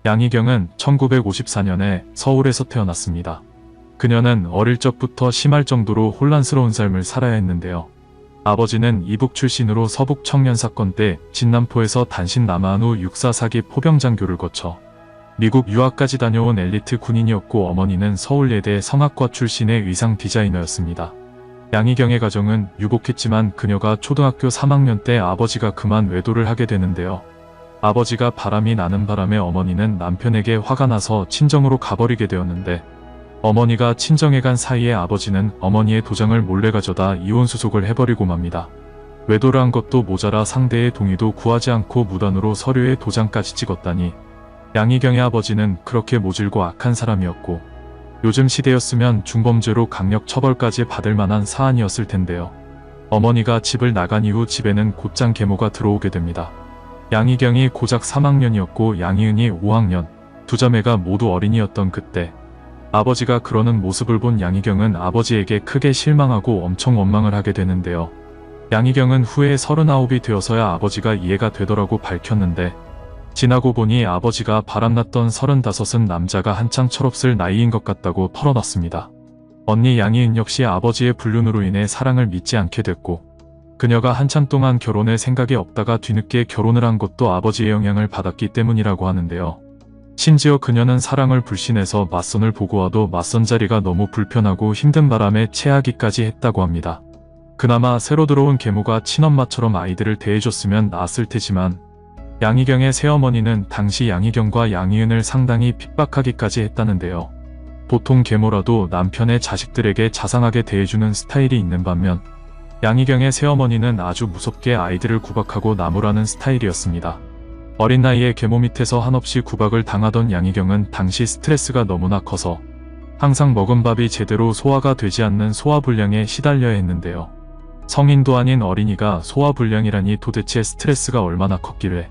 양희경은 1954년에 서울에서 태어났습니다. 그녀는 어릴 적부터 심할 정도로 혼란스러운 삶을 살아야 했는데요. 아버지는 이북 출신으로 서북 청년사건 때 진남포에서 단신 남하한 후 육사 사기 포병장교를 거쳐 미국 유학까지 다녀온 엘리트 군인이었고, 어머니는 서울예대 성악과 출신의 의상 디자이너였습니다. 양희경의 가정은 유복했지만 그녀가 초등학교 3학년 때 아버지가 그만 외도를 하게 되는데요. 아버지가 바람이 나는 바람에 어머니는 남편에게 화가 나서 친정으로 가버리게 되었는데, 어머니가 친정에 간 사이에 아버지는 어머니의 도장을 몰래 가져다 이혼수속을 해버리고 맙니다. 외도를 한 것도 모자라 상대의 동의도 구하지 않고 무단으로 서류에 도장까지 찍었다니, 양희경의 아버지는 그렇게 모질고 악한 사람이었고, 요즘 시대였으면 중범죄로 강력 처벌까지 받을 만한 사안이었을 텐데요. 어머니가 집을 나간 이후 집에는 곧장 계모가 들어오게 됩니다. 양희경이 고작 3학년이었고 양희은이 5학년, 두 자매가 모두 어린이였던 그때, 아버지가 그러는 모습을 본 양희경은 아버지에게 크게 실망하고 엄청 원망을 하게 되는데요. 양희경은 후에 39이 되어서야 아버지가 이해가 되더라고 밝혔는데, 지나고 보니 아버지가 바람났던 35은 남자가 한창 철없을 나이인 것 같다고 털어놨습니다. 언니 양희은 역시 아버지의 불륜으로 인해 사랑을 믿지 않게 됐고, 그녀가 한참 동안 결혼할 생각이 없다가 뒤늦게 결혼을 한 것도 아버지의 영향을 받았기 때문이라고 하는데요. 심지어 그녀는 사랑을 불신해서 맞선을 보고 와도 맞선 자리가 너무 불편하고 힘든 바람에 체하기까지 했다고 합니다. 그나마 새로 들어온 계모가 친엄마처럼 아이들을 대해줬으면 나았을 테지만, 양희경의 새어머니는 당시 양희경과 양희은을 상당히 핍박하기까지 했다는데요. 보통 계모라도 남편의 자식들에게 자상하게 대해주는 스타일이 있는 반면, 양희경의 새어머니는 아주 무섭게 아이들을 구박하고 나무라는 스타일이었습니다. 어린 나이에 계모 밑에서 한없이 구박을 당하던 양희경은 당시 스트레스가 너무나 커서 항상 먹은 밥이 제대로 소화가 되지 않는 소화불량에 시달려야 했는데요. 성인도 아닌 어린이가 소화불량이라니 도대체 스트레스가 얼마나 컸길래.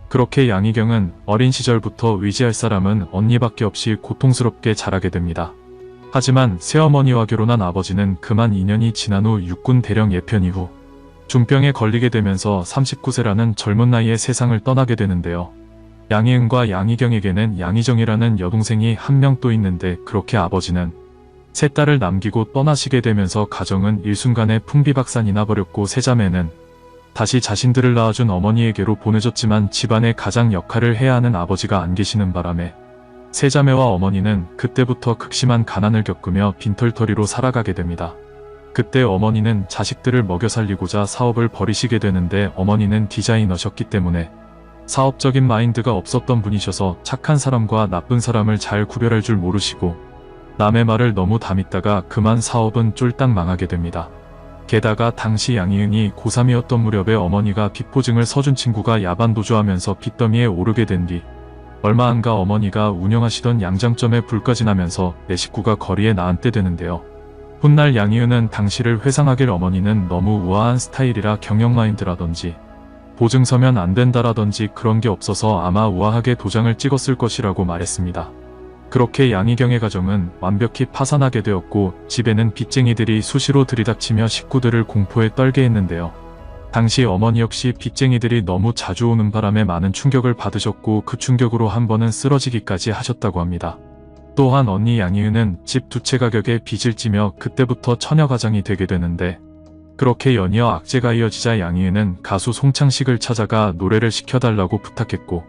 그렇게 양희경은 어린 시절부터 의지할 사람은 언니밖에 없이 고통스럽게 자라게 됩니다. 하지만 새어머니와 결혼한 아버지는 그만 2년이 지난 후 육군 대령 예편 이후 중병에 걸리게 되면서 39세라는 젊은 나이에 세상을 떠나게 되는데요. 양희은과 양희경에게는 양희정이라는 여동생이 한 명 또 있는데, 그렇게 아버지는 세 딸을 남기고 떠나시게 되면서 가정은 일순간에 풍비박산이 나버렸고, 세 자매는 다시 자신들을 낳아준 어머니에게로 보내졌지만 집안의 가장 역할을 해야 하는 아버지가 안 계시는 바람에 세 자매와 어머니는 그때부터 극심한 가난을 겪으며 빈털터리로 살아가게 됩니다. 그때 어머니는 자식들을 먹여 살리고자 사업을 벌이시게 되는데, 어머니는 디자이너셨기 때문에 사업적인 마인드가 없었던 분이셔서 착한 사람과 나쁜 사람을 잘 구별할 줄 모르시고 남의 말을 너무 다 믿다가 그만 사업은 쫄딱 망하게 됩니다. 게다가 당시 양희은이 고3이었던 무렵에 어머니가 빚보증을 서준 친구가 야반도주하면서 빚더미에 오르게 된 뒤 얼마 안가 어머니가 운영하시던 양장점에 불까지 나면서 내 식구가 거리에 나앉게 되는데요. 훗날 양희은은 당시를 회상하길 어머니는 너무 우아한 스타일이라 경영마인드라든지 보증 서면 안 된다라든지 그런 게 없어서 아마 우아하게 도장을 찍었을 것이라고 말했습니다. 그렇게 양희경의 가정은 완벽히 파산하게 되었고, 집에는 빚쟁이들이 수시로 들이닥치며 식구들을 공포에 떨게 했는데요. 당시 어머니 역시 빚쟁이들이 너무 자주 오는 바람에 많은 충격을 받으셨고, 그 충격으로 한 번은 쓰러지기까지 하셨다고 합니다. 또한 언니 양희은은 집 두 채 가격에 빚을 지며 그때부터 처녀가장이 되게 되는데, 그렇게 연이어 악재가 이어지자 양희은은 가수 송창식을 찾아가 노래를 시켜달라고 부탁했고,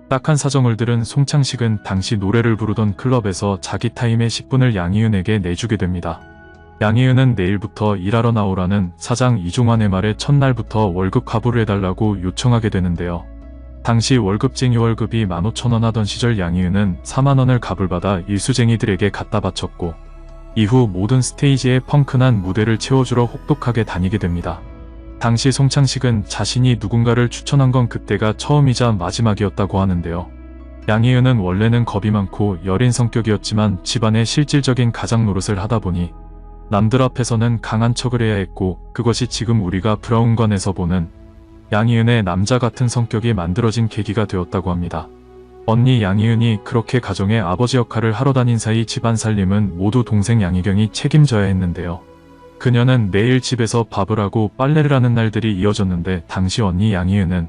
딱한 사정을 들은 송창식은 당시 노래를 부르던 클럽에서 자기 타임의 10분을 양희은에게 내주게 됩니다. 양희은은 내일부터 일하러 나오라는 사장 이종환의 말에 첫날부터 월급 가부를 해달라고 요청하게 되는데요. 당시 월급쟁이 월급이 15,000원 하던 시절 양희은은 4만원을 값을받아 일수쟁이들에게 갖다 바쳤고, 이후 모든 스테이지에 펑크난 무대를 채워주러 혹독하게 다니게 됩니다. 당시 송창식은 자신이 누군가를 추천한 건 그때가 처음이자 마지막이었다고 하는데요. 양희은은 원래는 겁이 많고 여린 성격이었지만 집안의 실질적인 가장 노릇을 하다 보니 남들 앞에서는 강한 척을 해야 했고, 그것이 지금 우리가 브라운관에서 보는 양희은의 남자 같은 성격이 만들어진 계기가 되었다고 합니다. 언니 양희은이 그렇게 가정의 아버지 역할을 하러 다닌 사이 집안 살림은 모두 동생 양희경이 책임져야 했는데요. 그녀는 매일 집에서 밥을 하고 빨래를 하는 날들이 이어졌는데, 당시 언니 양희은은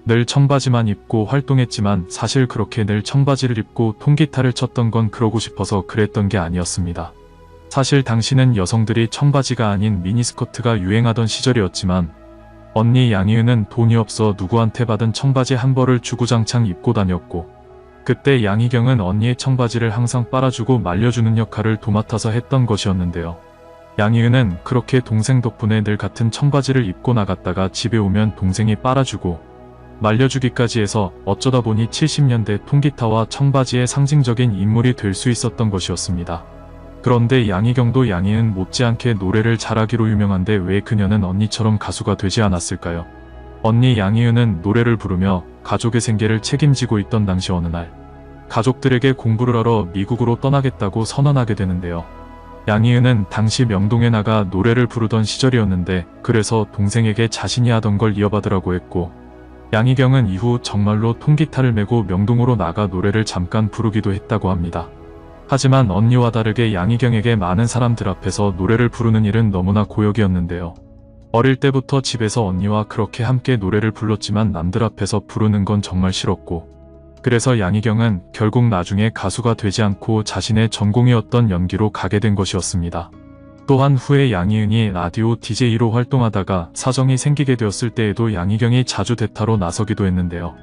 늘 청바지만 입고 활동했지만 사실 그렇게 늘 청바지를 입고 통기타를 쳤던 건 그러고 싶어서 그랬던 게 아니었습니다. 사실 당시는 여성들이 청바지가 아닌 미니스커트가 유행하던 시절이었지만 언니 양희은은 돈이 없어 누구한테 받은 청바지 한 벌을 주구장창 입고 다녔고 그때 양희경은 언니의 청바지를 항상 빨아주고 말려주는 역할을 도맡아서 했던 것이었는데요. 양희은은 그렇게 동생 덕분에 늘 같은 청바지를 입고 나갔다가 집에 오면 동생이 빨아주고 말려주기까지 해서 어쩌다 보니 70년대 통기타와 청바지의 상징적인 인물이 될 수 있었던 것이었습니다. 그런데 양희경도 양희은 못지않게 노래를 잘하기로 유명한데 왜 그녀는 언니처럼 가수가 되지 않았을까요? 언니 양희은은 노래를 부르며 가족의 생계를 책임지고 있던 당시 어느 날 가족들에게 공부를 하러 미국으로 떠나겠다고 선언하게 되는데요. 양희은은 당시 명동에 나가 노래를 부르던 시절이었는데 그래서 동생에게 자신이 하던 걸 이어받으라고 했고 양희경은 이후 정말로 통기타를 메고 명동으로 나가 노래를 잠깐 부르기도 했다고 합니다. 하지만 언니와 다르게 양희경에게 많은 사람들 앞에서 노래를 부르는 일은 너무나 고역이었는데요. 어릴 때부터 집에서 언니와 그렇게 함께 노래를 불렀지만 남들 앞에서 부르는 건 정말 싫었고 그래서 양희경은 결국 나중에 가수가 되지 않고 자신의 전공이었던 연기로 가게 된 것이었습니다. 또한 후에 양희은이 라디오 DJ로 활동하다가 사정이 생기게 되었을 때에도 양희경이 자주 대타로 나서기도 했는데요.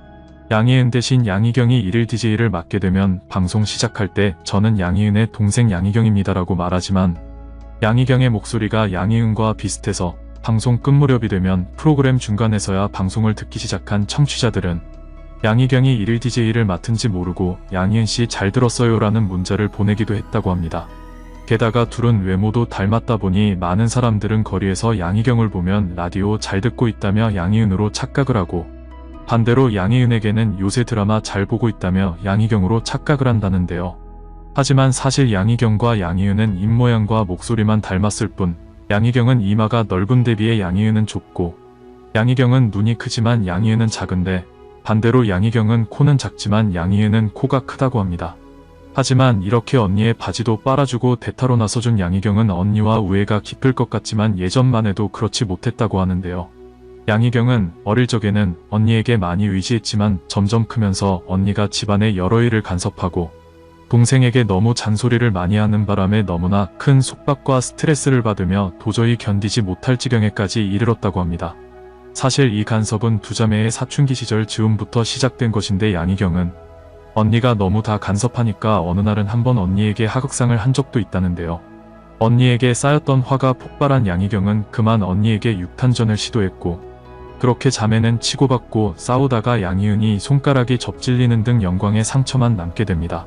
양희은 대신 양희경이 일일 DJ를 맡게 되면 방송 시작할 때 저는 양희은의 동생 양희경입니다라고 말하지만 양희경의 목소리가 양희은과 비슷해서 방송 끝 무렵이 되면 프로그램 중간에서야 방송을 듣기 시작한 청취자들은 양희경이 일일 DJ를 맡은지 모르고 양희은씨 잘 들었어요 라는 문자를 보내기도 했다고 합니다. 게다가 둘은 외모도 닮았다 보니 많은 사람들은 거리에서 양희경을 보면 라디오 잘 듣고 있다며 양희은으로 착각을 하고 반대로 양희은에게는 요새 드라마 잘 보고 있다며 양희경으로 착각을 한다는데요. 하지만 사실 양희경과 양희은은 입모양과 목소리만 닮았을 뿐 양희경은 이마가 넓은 데 비해 양희은은 좁고 양희경은 눈이 크지만 양희은은 작은데 반대로 양희경은 코는 작지만 양희은은 코가 크다고 합니다. 하지만 이렇게 언니의 바지도 빨아주고 대타로 나서준 양희경은 언니와 우애가 깊을 것 같지만 예전만 해도 그렇지 못했다고 하는데요. 양희경은 어릴 적에는 언니에게 많이 의지했지만 점점 크면서 언니가 집안의 여러 일을 간섭하고 동생에게 너무 잔소리를 많이 하는 바람에 너무나 큰 속박과 스트레스를 받으며 도저히 견디지 못할 지경에까지 이르렀다고 합니다. 사실 이 간섭은 두 자매의 사춘기 시절 즈음부터 시작된 것인데 양희경은 언니가 너무 다 간섭하니까 어느 날은 한번 언니에게 하극상을 한 적도 있다는데요. 언니에게 쌓였던 화가 폭발한 양희경은 그만 언니에게 육탄전을 시도했고 그렇게 자매는 치고받고 싸우다가 양희은이 손가락이 접질리는 등 영광의 상처만 남게 됩니다.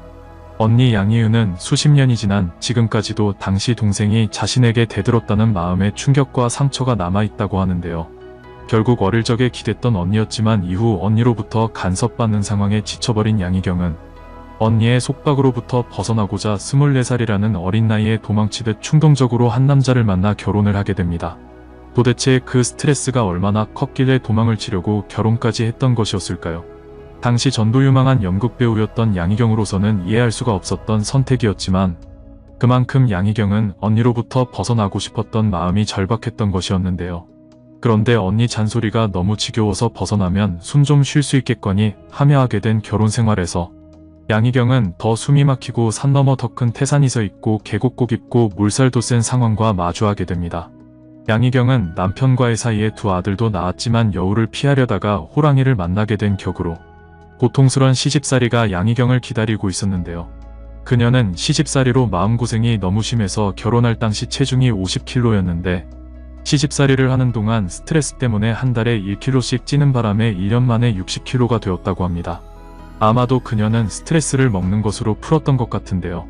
언니 양희은은 수십 년이 지난 지금까지도 당시 동생이 자신에게 대들었다는 마음의 충격과 상처가 남아있다고 하는데요. 결국 어릴 적에 기댔던 언니였지만 이후 언니로부터 간섭받는 상황에 지쳐버린 양희경은 언니의 속박으로부터 벗어나고자 24살이라는 어린 나이에 도망치듯 충동적으로 한 남자를 만나 결혼을 하게 됩니다. 도대체 그 스트레스가 얼마나 컸길래 도망을 치려고 결혼까지 했던 것이었을까요? 당시 전도유망한 연극배우였던 양희경으로서는 이해할 수가 없었던 선택이었지만 그만큼 양희경은 언니로부터 벗어나고 싶었던 마음이 절박했던 것이었는데요. 그런데 언니 잔소리가 너무 지겨워서 벗어나면 숨 좀 쉴 수 있겠거니 하며 하게 된 결혼 생활에서 양희경은 더 숨이 막히고 산 너머 더 큰 태산이 서 있고 계곡고 깊고 물살도 센 상황과 마주하게 됩니다. 양희경은 남편과의 사이에 두 아들도 낳았지만 여우를 피하려다가 호랑이를 만나게 된 격으로 고통스런 시집살이가 양희경을 기다리고 있었는데요. 그녀는 시집살이로 마음고생이 너무 심해서 결혼할 당시 체중이 50kg였는데 시집살이를 하는 동안 스트레스 때문에 한 달에 1kg씩 찌는 바람에 1년 만에 60kg가 되었다고 합니다. 아마도 그녀는 스트레스를 먹는 것으로 풀었던 것 같은데요.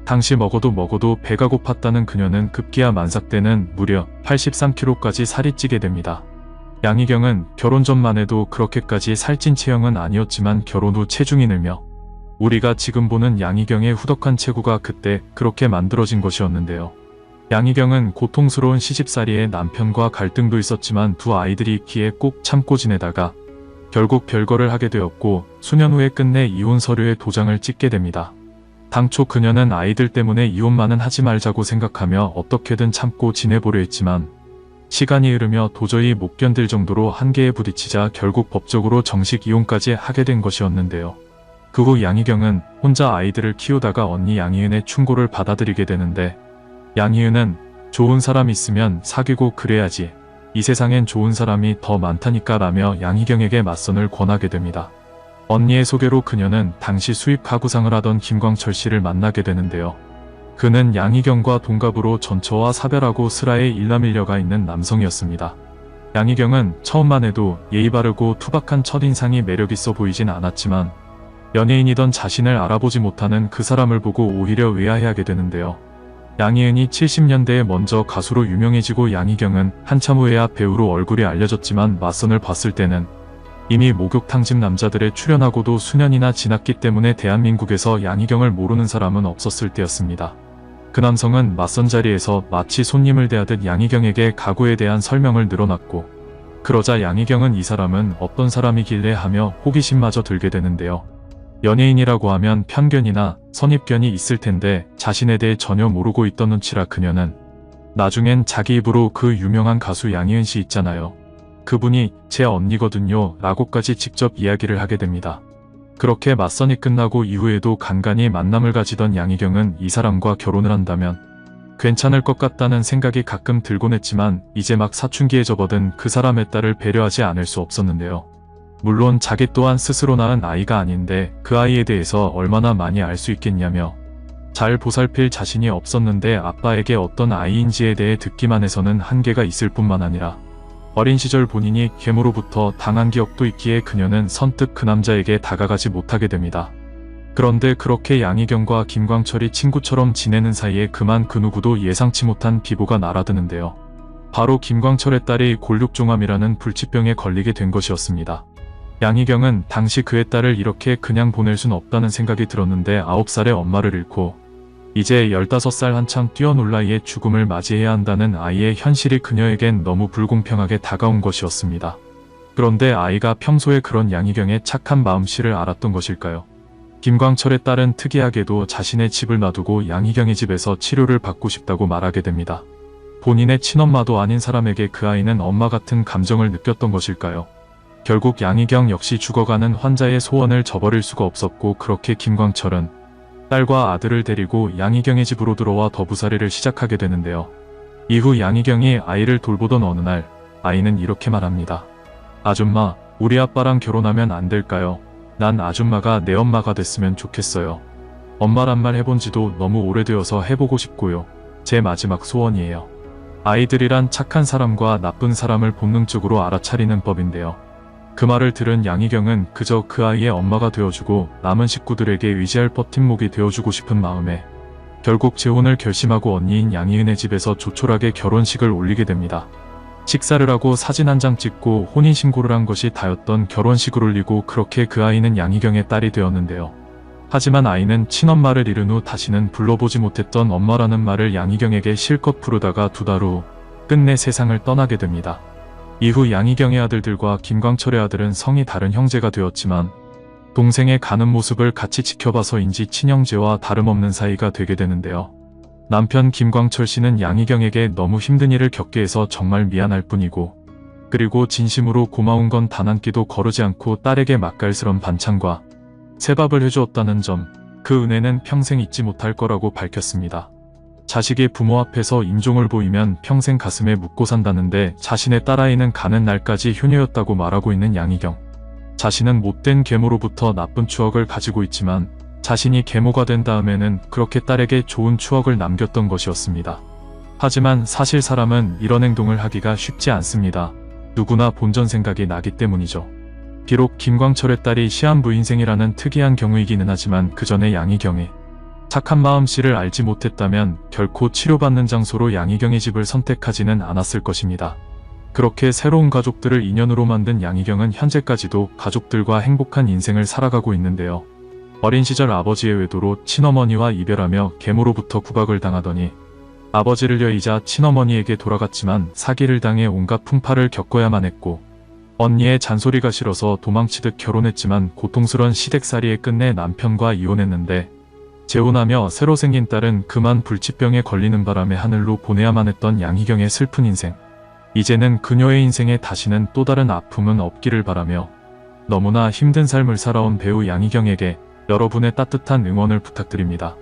당시 먹어도 배가 고팠다는 그녀는 급기야 만삭되는 무려 83kg까지 살이 찌게 됩니다. 양희경은 결혼 전만 해도 그렇게까지 살찐 체형은 아니었지만 결혼 후 체중이 늘며 우리가 지금 보는 양희경의 후덕한 체구가 그때 그렇게 만들어진 것이었는데요. 양희경은 고통스러운 시집살이에 남편과 갈등도 있었지만 두 아이들이 있기에 꼭 참고 지내다가 결국 별거를 하게 되었고 수년 후에 끝내 이혼 서류에 도장을 찍게 됩니다. 당초 그녀는 아이들 때문에 이혼만은 하지 말자고 생각하며 어떻게든 참고 지내보려 했지만 시간이 흐르며 도저히 못 견딜 정도로 한계에 부딪히자 결국 법적으로 정식 이혼까지 하게 된 것이었는데요. 그 후 양희경은 혼자 아이들을 키우다가 언니 양희은의 충고를 받아들이게 되는데, 양희은은 좋은 사람 있으면 사귀고 그래야지, 이 세상엔 좋은 사람이 더 많다니까 라며 양희경에게 맞선을 권하게 됩니다. 언니의 소개로 그녀는 당시 수입 가구상을 하던 김광철 씨를 만나게 되는데요. 그는 양희경과 동갑으로 전처와 사별하고 슬하에 일남일녀가 있는 남성이었습니다. 양희경은 처음만 해도 예의 바르고 투박한 첫인상이 매력있어 보이진 않았지만 연예인이던 자신을 알아보지 못하는 그 사람을 보고 오히려 의아해하게 되는데요. 양희은이 70년대에 먼저 가수로 유명해지고 양희경은 한참 후에야 배우로 얼굴이 알려졌지만 맞선을 봤을 때는 이미 목욕탕집 남자들에 출연하고도 수년이나 지났기 때문에 대한민국에서 양희경을 모르는 사람은 없었을 때였습니다. 그 남성은 맞선 자리에서 마치 손님을 대하듯 양희경에게 가구에 대한 설명을 늘어놨고, 그러자 양희경은 이 사람은 어떤 사람이길래 하며 호기심마저 들게 되는데요. 연예인이라고 하면 편견이나 선입견이 있을 텐데 자신에 대해 전혀 모르고 있던 눈치라 그녀는 나중엔 자기 입으로 그 유명한 가수 양희은 씨 있잖아요, 그분이 제 언니거든요 라고까지 직접 이야기를 하게 됩니다. 그렇게 맞선이 끝나고 이후에도 간간히 만남을 가지던 양희경은 이 사람과 결혼을 한다면 괜찮을 것 같다는 생각이 가끔 들곤 했지만 이제 막 사춘기에 접어든 그 사람의 딸을 배려하지 않을 수 없었는데요. 물론 자기 또한 스스로 낳은 아이가 아닌데 그 아이에 대해서 얼마나 많이 알 수 있겠냐며 잘 보살필 자신이 없었는데 아빠에게 어떤 아이인지에 대해 듣기만 해서는 한계가 있을 뿐만 아니라 어린 시절 본인이 계모로부터 당한 기억도 있기에 그녀는 선뜻 그 남자에게 다가가지 못하게 됩니다. 그런데 그렇게 양희경과 김광철이 친구처럼 지내는 사이에 그만 그 누구도 예상치 못한 비보가 날아드는데요. 바로 김광철의 딸이 골육종암이라는 불치병에 걸리게 된 것이었습니다. 양희경은 당시 그의 딸을 이렇게 그냥 보낼 순 없다는 생각이 들었는데 9살의 엄마를 잃고 이제 15살 한창 뛰어놀 나이에 죽음을 맞이해야 한다는 아이의 현실이 그녀에겐 너무 불공평하게 다가온 것이었습니다. 그런데 아이가 평소에 그런 양희경의 착한 마음씨를 알았던 것일까요? 김광철의 딸은 특이하게도 자신의 집을 놔두고 양희경의 집에서 치료를 받고 싶다고 말하게 됩니다. 본인의 친엄마도 아닌 사람에게 그 아이는 엄마 같은 감정을 느꼈던 것일까요? 결국 양희경 역시 죽어가는 환자의 소원을 저버릴 수가 없었고, 그렇게 김광철은 딸과 아들을 데리고 양희경의 집으로 들어와 더부살이를 시작하게 되는데요. 이후 양희경이 아이를 돌보던 어느 날 아이는 이렇게 말합니다. 아줌마, 우리 아빠랑 결혼하면 안 될까요? 난 아줌마가 내 엄마가 됐으면 좋겠어요. 엄마란 말 해본 지도 너무 오래되어서 해보고 싶고요. 제 마지막 소원이에요. 아이들이란 착한 사람과 나쁜 사람을 본능적으로 알아차리는 법인데요. 그 말을 들은 양희경은 그저 그 아이의 엄마가 되어주고 남은 식구들에게 의지할 버팀목이 되어주고 싶은 마음에 결국 재혼을 결심하고 언니인 양희은의 집에서 조촐하게 결혼식을 올리게 됩니다. 식사를 하고 사진 한 장 찍고 혼인신고를 한 것이 다였던 결혼식을 올리고 그렇게 그 아이는 양희경의 딸이 되었는데요. 하지만 아이는 친엄마를 잃은 후 다시는 불러보지 못했던 엄마라는 말을 양희경에게 실컷 부르다가 2달 후 끝내 세상을 떠나게 됩니다. 이후 양희경의 아들들과 김광철의 아들은 성이 다른 형제가 되었지만 동생의 가는 모습을 같이 지켜봐서인지 친형제와 다름없는 사이가 되게 되는데요. 남편 김광철 씨는 양희경에게 너무 힘든 일을 겪게 해서 정말 미안할 뿐이고, 그리고 진심으로 고마운 건 단 한 끼도 거르지 않고 딸에게 맛깔스런 반찬과 새밥을 해주었다는 점, 그 은혜는 평생 잊지 못할 거라고 밝혔습니다. 자식이 부모 앞에서 인종을 보이면 평생 가슴에 묻고 산다는데 자신의 딸아이는 가는 날까지 효녀였다고 말하고 있는 양희경. 자신은 못된 계모로부터 나쁜 추억을 가지고 있지만 자신이 계모가 된 다음에는 그렇게 딸에게 좋은 추억을 남겼던 것이었습니다. 하지만 사실 사람은 이런 행동을 하기가 쉽지 않습니다. 누구나 본전 생각이 나기 때문이죠. 비록 김광철의 딸이 시한부 인생이라는 특이한 경우이기는 하지만 그 전에 양희경이 착한 마음씨를 알지 못했다면 결코 치료받는 장소로 양희경의 집을 선택하지는 않았을 것입니다. 그렇게 새로운 가족들을 인연으로 만든 양희경은 현재까지도 가족들과 행복한 인생을 살아가고 있는데요. 어린 시절 아버지의 외도로 친어머니와 이별하며 계모로부터 구박을 당하더니 아버지를 여의자 친어머니에게 돌아갔지만 사기를 당해 온갖 풍파를 겪어야만 했고, 언니의 잔소리가 싫어서 도망치듯 결혼했지만 고통스런 시댁살이에 끝내 남편과 이혼했는데, 재혼하며 새로 생긴 딸은 그만 불치병에 걸리는 바람에 하늘로 보내야만 했던 양희경의 슬픈 인생. 이제는 그녀의 인생에 다시는 또 다른 아픔은 없기를 바라며 너무나 힘든 삶을 살아온 배우 양희경에게 여러분의 따뜻한 응원을 부탁드립니다.